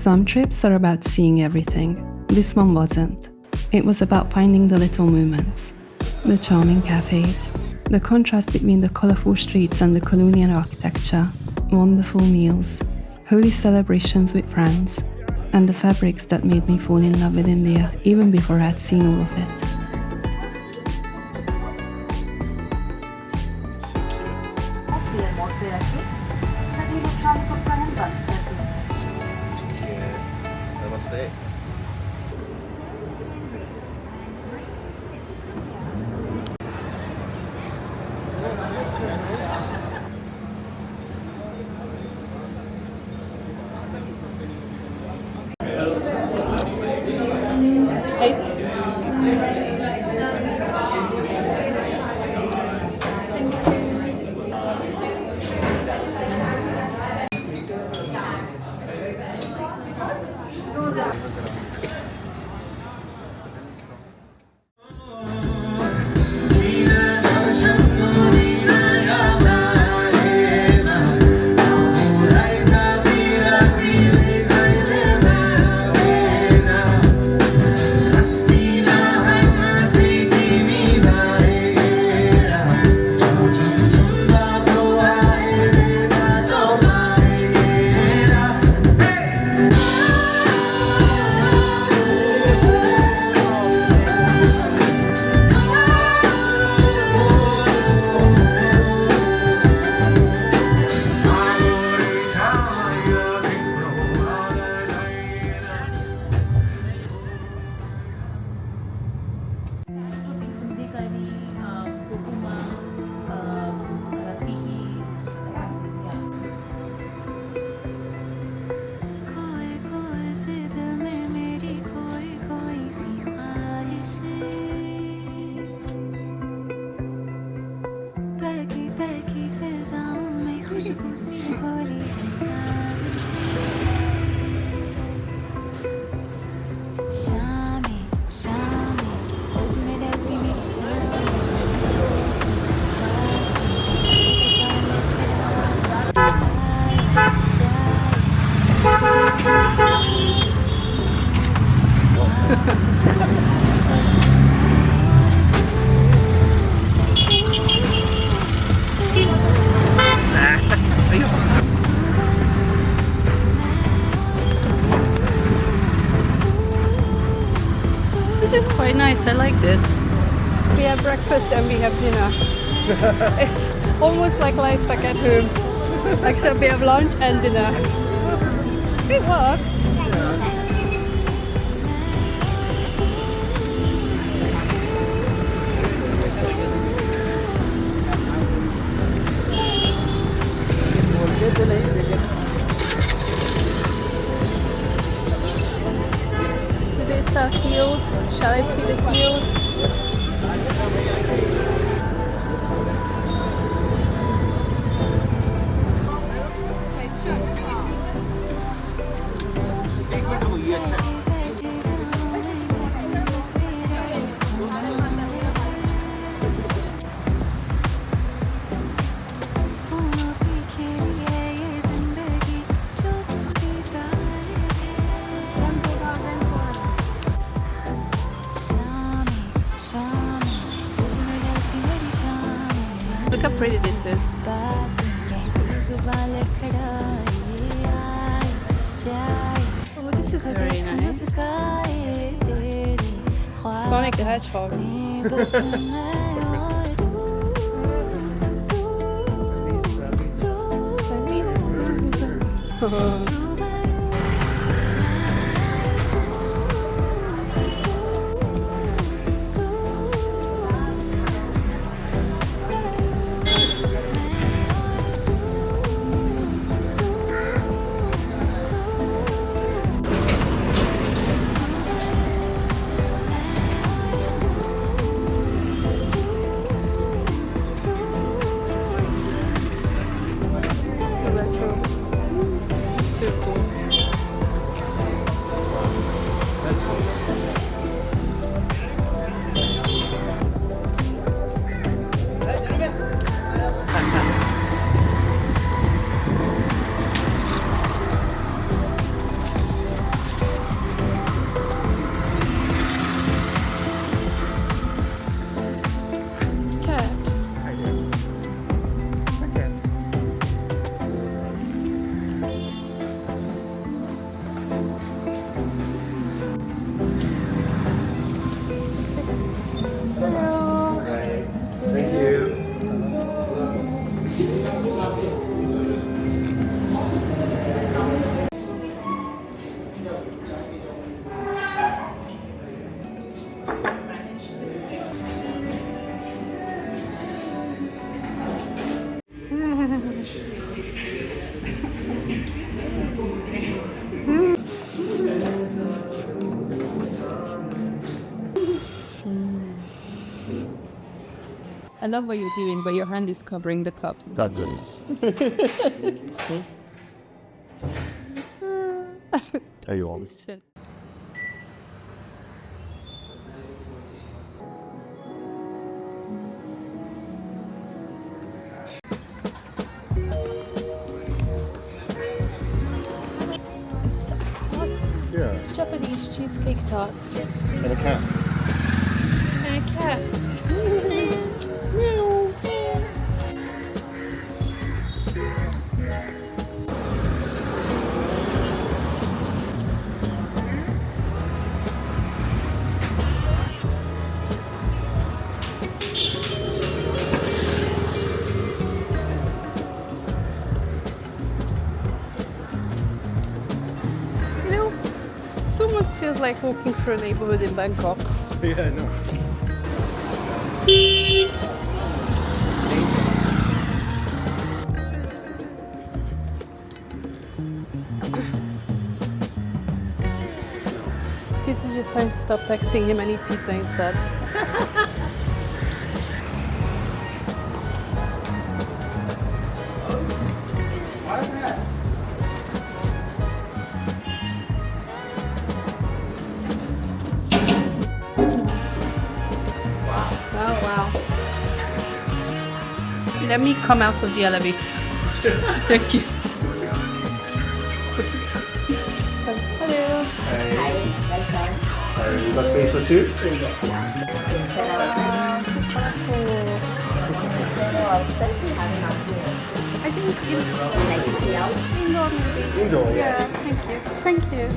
Some trips are about seeing everything. This one wasn't. It was about finding the little moments. The charming cafes, the contrast between the colourful streets and the colonial architecture, wonderful meals, holy celebrations with friends, and the fabrics that made me fall in love with India even before I had seen all of it. Cheers. Namaste. This is quite nice, I like this. We have breakfast and we have dinner. It's almost like life back at home. Except we have lunch and dinner. It works. These are hills. Shall I see the hills? Look how pretty this is. Oh, this is very nice. Sonic the Hedgehog. I love what you're doing, but your hand is covering the cup. That goodness. Are you on? Tarts? Yeah. Japanese cheesecake tarts. And a cat. And a cat. It almost feels like walking through a neighborhood in Bangkok. Yeah, no. This is just trying to stop texting him and eat pizza instead. Oh, wow. Let me come out of the elevator. Thank you. Hello. You got space for two? I think indoor maybe. Indoor, Yeah, thank you. Thank you.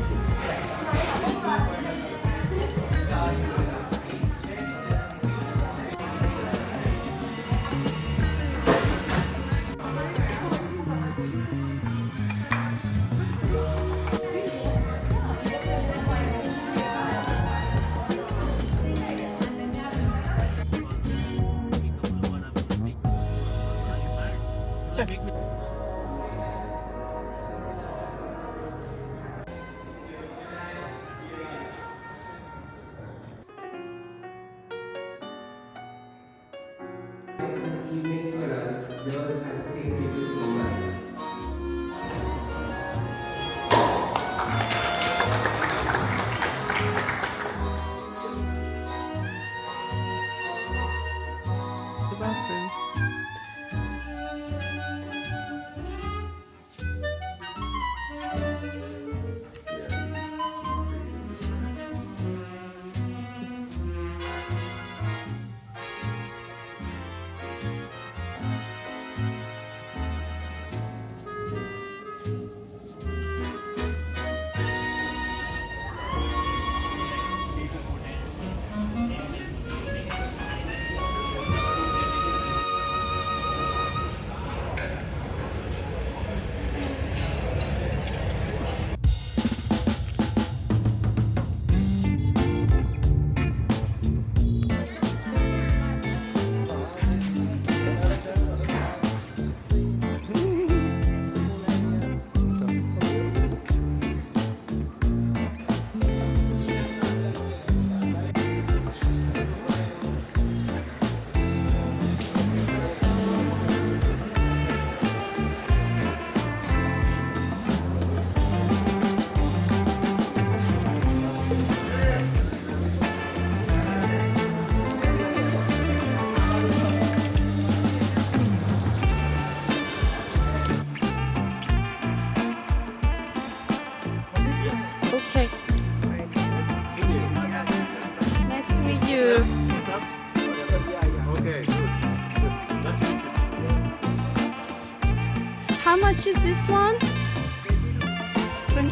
How much is this one?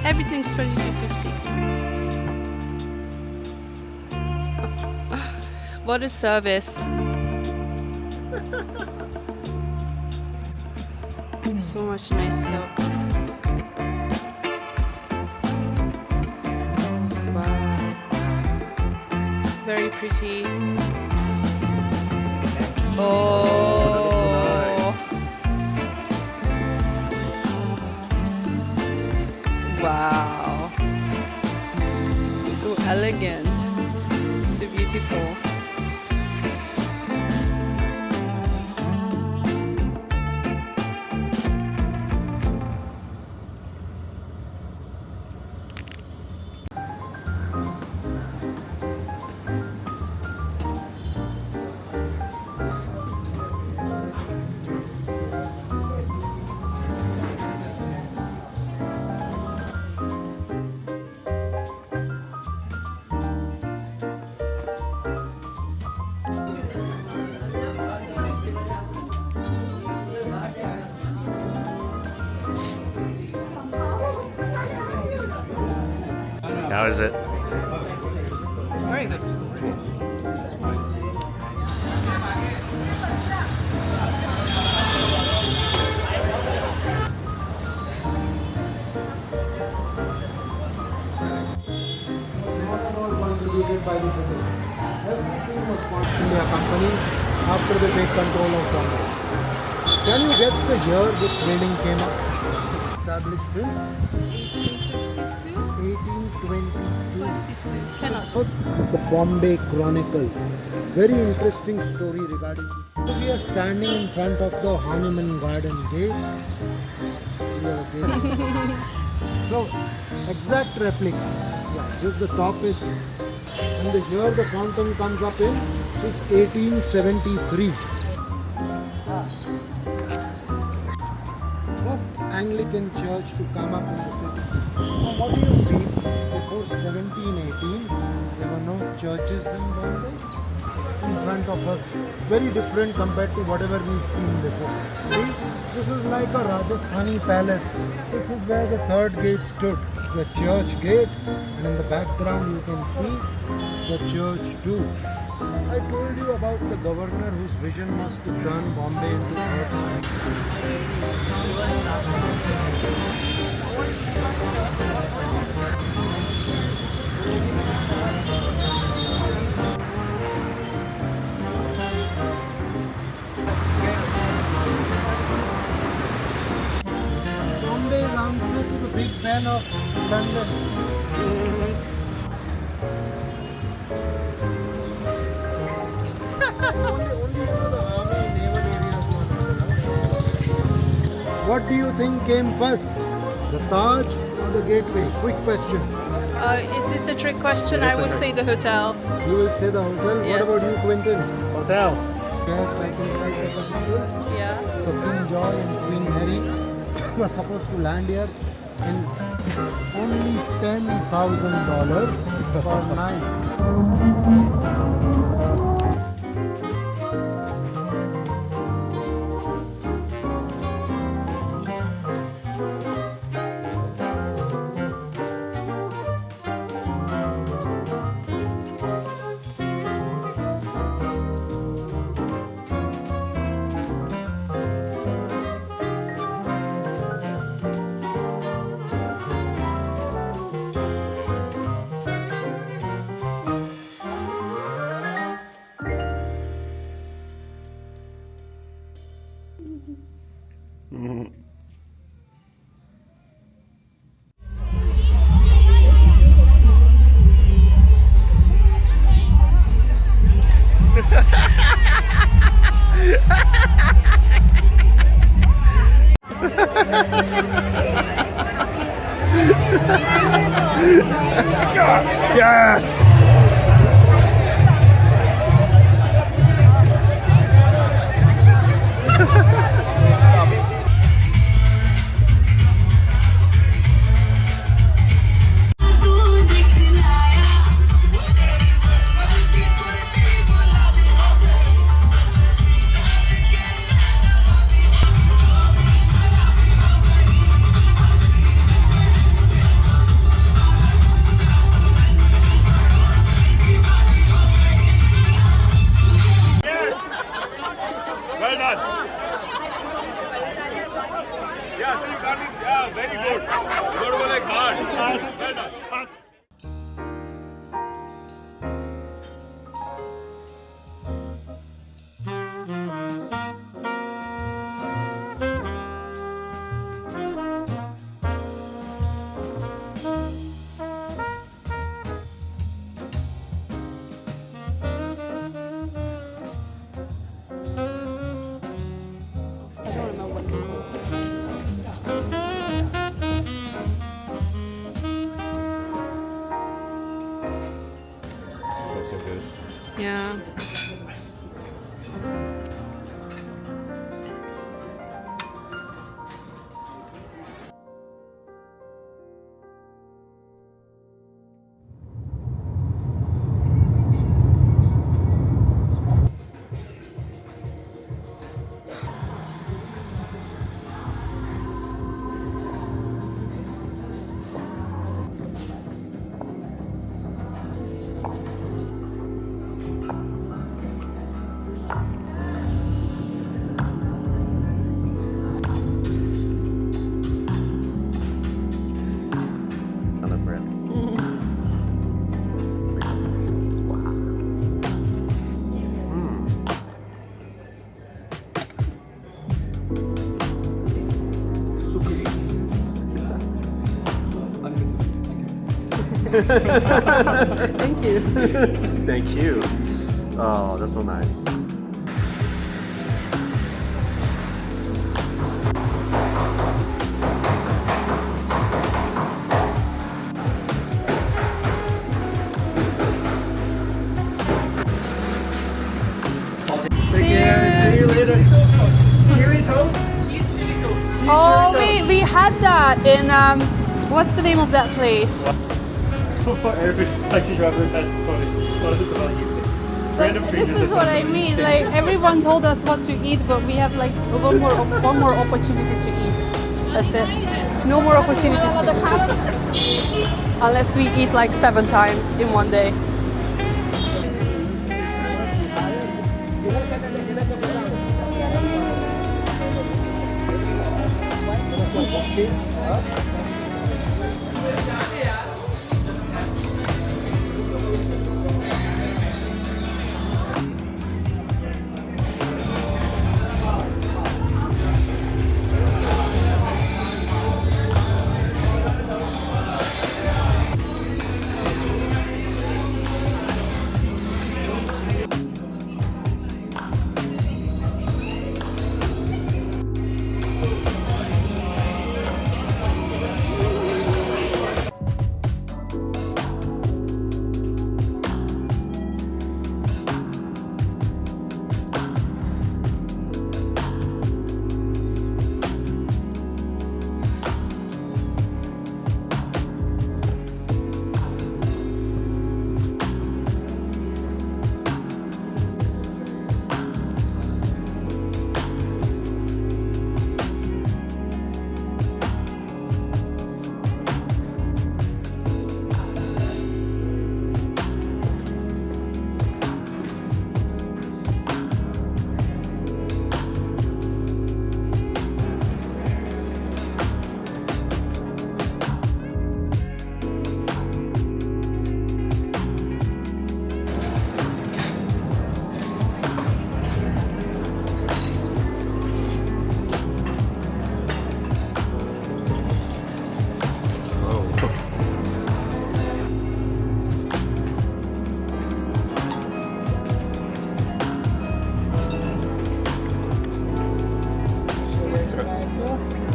Everything's 22.50. What a service. So much nice silks. Wow. Very pretty. Oh. elegant, so beautiful. How is it? Very good. Contributed by the British. Everything was India company after they take control of Bombay. Can you guess the year this building came up? Established in 1822. Cannot. First, the Bombay Chronicle. Very interesting story regarding it. So we are standing in front of the Hanuman Garden gates. These are the gates. So, exact replica. Yeah, this the top is, and here the fountain comes up in is 1873. First Anglican church to come up in the city. Now, what do you mean? Before 1718, there were no churches in Bombay. In front of us, very different compared to whatever we've seen before. See, this is like a Rajasthani palace. This is where the third gate stood, the church gate, and in the background you can see the church too. I told you about the governor whose vision was to turn Bombay into Earth's. Bombay is answer to the Big Ben of London. Only the army naval areas were not. What do you think came first? The Taj or the gateway? Quick question. Is this a trick question? It is I a will trick. say the hotel. You will say the hotel. Yes. What about you, Quentin? Hotel. Yes, back inside the cathedral. Yeah. So King George and Queen Mary were supposed to land here in only $10,000 per night. Yeah. Well done. Yeah, so you got it. Yeah, very good. Good go like hard. Well done. Thank you. Thank you. Oh, that's so nice. Oh, we had that in what's the name of that place? So far, every taxi driver has told us about you. Like, this is what I mean. Like, everyone told us what to eat, but we have like one more opportunity to eat. That's it. No more opportunities to eat. Unless we eat like 7 times in one day.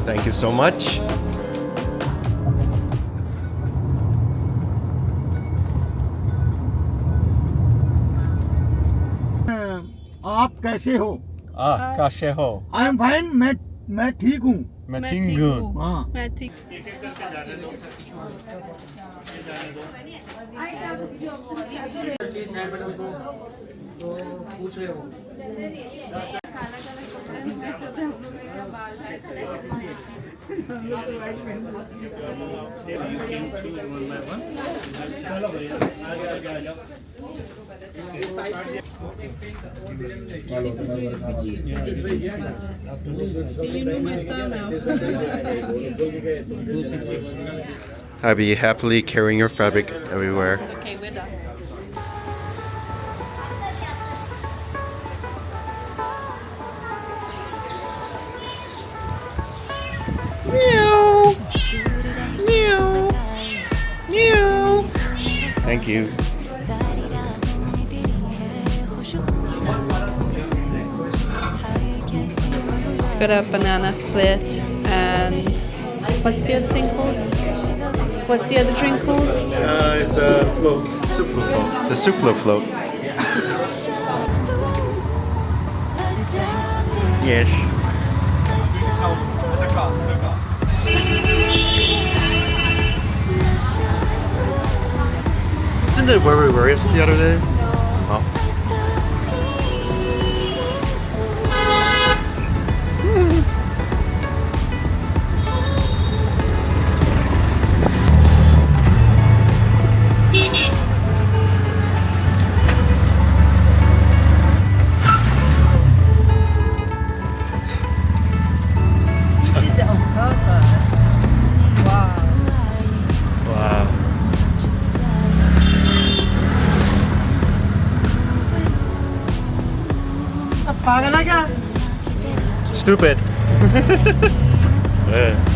Thank you so much. आप कैसे हो? कैसे हो? I am fine. मैं ठीक हूँ. मैं ठीक हूँ. हाँ. मैं ठीक. This is really pretty. So you know my style now. I'll be happily carrying your fabric everywhere. It's okay, we're done. Meow. Meow. Meow. Thank you. It's got a banana split and what's the other thing called? What's the other drink called? It's a float. Subko float. The Subko float. Yes. Isn't it where we were the other day? Oh. You did it on purpose. Wow. Wow. पागल है क्या? Stupid. Yeah.